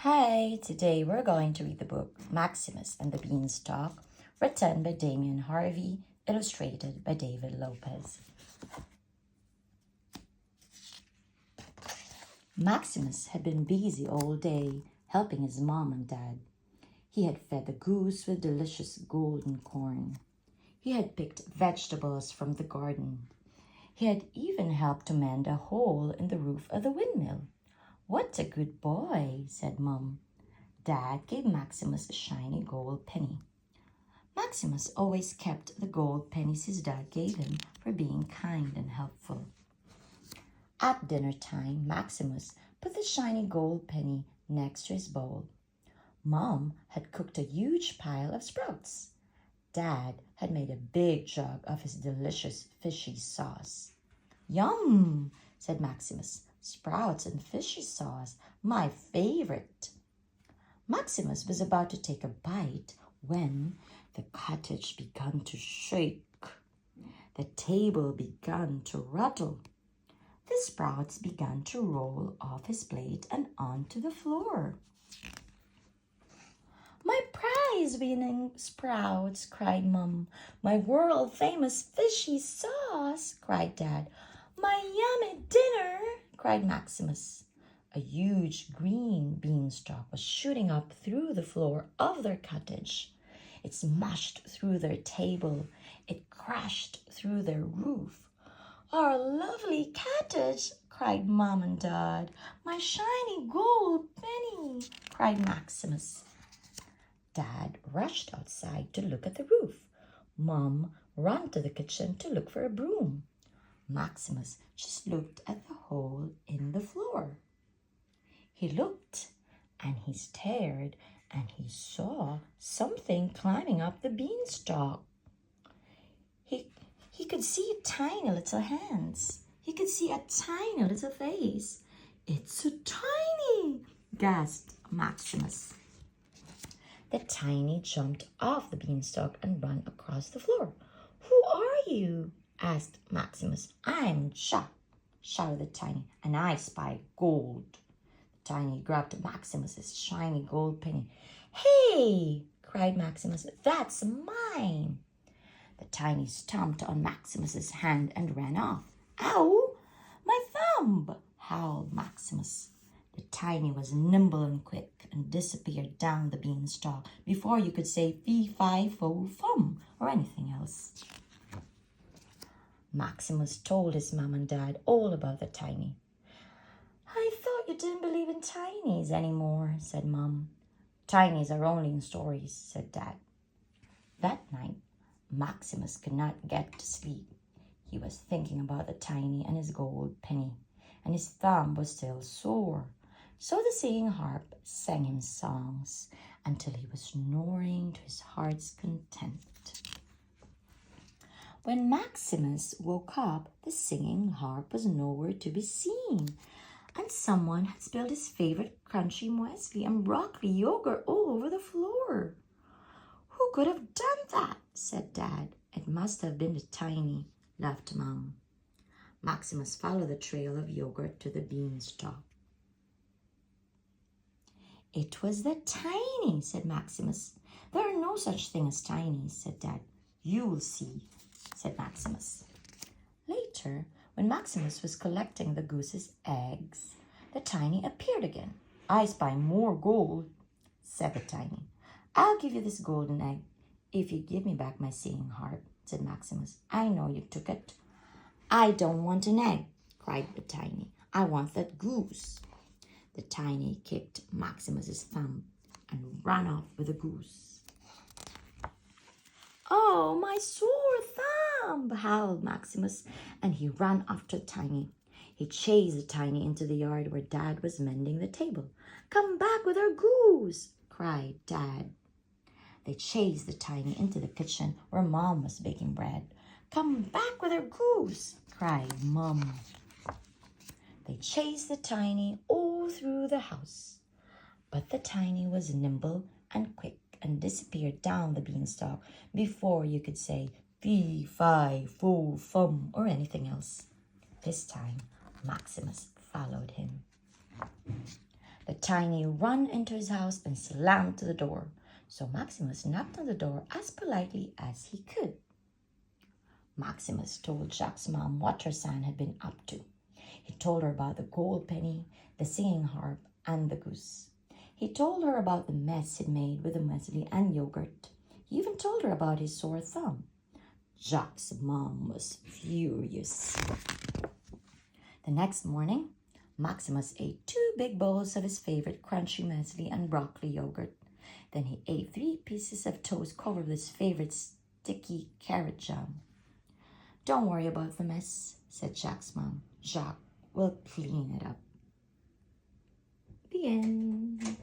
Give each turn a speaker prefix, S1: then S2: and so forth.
S1: Hi, today we're going to read the book Maximus and the Beanstalk, written by Damian Harvey, illustrated by David Lopez. Maximus had been busy all day helping his mom and dad. He had fed the goose with delicious golden corn. He had picked vegetables from the garden. He had even helped to mend a hole in the roof of the windmill. "What a good boy," said Mum. Dad gave Maximus a shiny gold penny. Maximus always kept the gold pennies his dad gave him for being kind and helpful. At dinner time, Maximus put the shiny gold penny next to his bowl. Mom had cooked a huge pile of sprouts. Dad had made a big jug of his delicious fishy sauce. "Yum," said Maximus. "Sprouts and fishy sauce, my favorite." Maximus was about to take a bite when the cottage began to shake. The table began to rattle. The sprouts began to roll off his plate and onto the floor. "My prize-winning sprouts," cried Mum. "My world-famous fishy sauce," cried Dad. "My yummy dinner," cried Maximus. A huge green beanstalk was shooting up through the floor of their cottage. It smashed through their table. It crashed through their roof. "Our lovely cottage," cried Mom and Dad. "My shiny gold penny," cried Maximus. Dad rushed outside to look at the roof. Mom ran to the kitchen to look for a broom. Maximus just looked at the hole in the floor. He looked and he stared and he saw something climbing up the beanstalk. He could see tiny little hands. He could see a tiny little face. "It's so tiny," gasped Maximus. The tiny jumped off the beanstalk and ran across the floor. "Who are you?" asked Maximus. "I'm Jack," shouted the tiny, "and I spy gold." The tiny grabbed Maximus's shiny gold penny. "Hey!" cried Maximus. "That's mine." The tiny stomped on Maximus's hand and ran off. "Ow! My thumb!" howled Maximus. The tiny was nimble and quick and disappeared down the beanstalk before you could say fee-fi-fo-fum or anything else. Maximus told his mom and dad all about the tiny. "I thought you didn't believe in tinies anymore," said Mom. "Tinies are only in stories," said Dad. That night, Maximus could not get to sleep. He was thinking about the tiny and his gold penny, and his thumb was still sore. So the singing harp sang him songs until he was snoring to his heart's content. When Maximus woke up, the singing harp was nowhere to be seen, and someone had spilled his favorite crunchy muesli and broccoli yogurt all over the floor. "Who could have done that?" said Dad. "It must have been the tiny," laughed Mom. Maximus followed the trail of yogurt to the beanstalk. "It was the tiny," said Maximus. "There are no such thing as tinies," said Dad. "You'll see," said Maximus. Later, when Maximus was collecting the goose's eggs, the tiny appeared again. "I spy more gold," said the tiny. "I'll give you this golden egg if you give me back my singing harp," said Maximus. "I know you took it." "I don't want an egg," cried the tiny. "I want that goose." The tiny kicked Maximus's thumb and ran off with the goose. "Oh, my sore thumb!" howled Maximus, and he ran after Tiny. He chased the Tiny into the yard where Dad was mending the table. "Come back with our goose!" cried Dad. They chased the Tiny into the kitchen where Mom was baking bread. "Come back with our goose!" cried Mom. They chased the Tiny all through the house, but the Tiny was nimble and quick and disappeared down the beanstalk before you could say fee-fi-fo-fum or anything else. This time, Maximus followed him. The tiny ran into his house and slammed the door. So Maximus knocked on the door as politely as he could. Maximus told Jack's mom what her son had been up to. He told her about the gold penny, the singing harp, and the goose. He told her about the mess he'd made with the muesli and yogurt. He even told her about his sore thumb. Jack's mom was furious. The next morning, Maximus ate 2 big bowls of his favorite crunchy muesli and broccoli yogurt. Then he ate 3 pieces of toast covered with his favorite sticky carrot jam. Don't worry about the mess, said Jack's mom. Jack will clean it up. The end.